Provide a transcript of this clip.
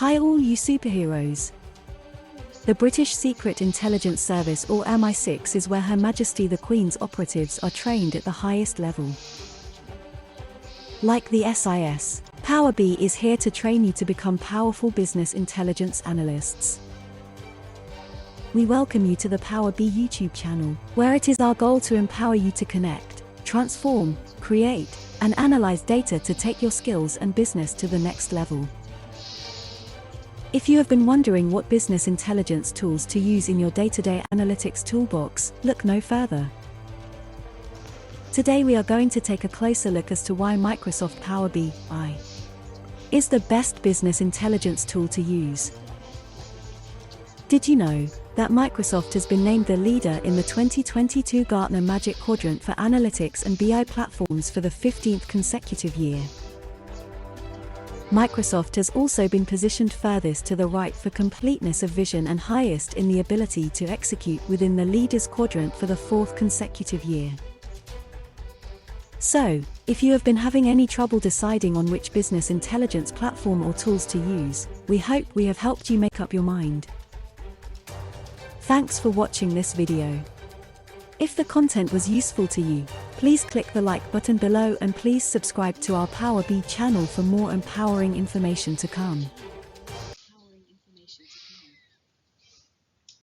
Hi all you superheroes! The British Secret Intelligence Service, or MI6, is where Her Majesty the Queen's operatives are trained at the highest level. Like the SIS, Power B is here to train you to become powerful business intelligence analysts. We welcome you to the Power B YouTube channel, where it is our goal to empower you to connect, transform, create, and analyze data to take your skills and business to the next level. If you have been wondering what business intelligence tools to use in your day-to-day analytics toolbox, look no further. Today we are going to take a closer look as to why Microsoft Power BI is the best business intelligence tool to use. Did you know that Microsoft has been named the leader in the 2022 Gartner Magic Quadrant for Analytics and BI Platforms for the 15th consecutive year? Microsoft has also been positioned furthest to the right for completeness of vision and highest in the ability to execute within the Leaders Quadrant for the 4th consecutive year. So, if you have been having any trouble deciding on which business intelligence platform or tools to use, we hope we have helped you make up your mind. Thanks for watching this video. If the content was useful to you, please click the like button below and please subscribe to our Power B channel for more empowering information to come.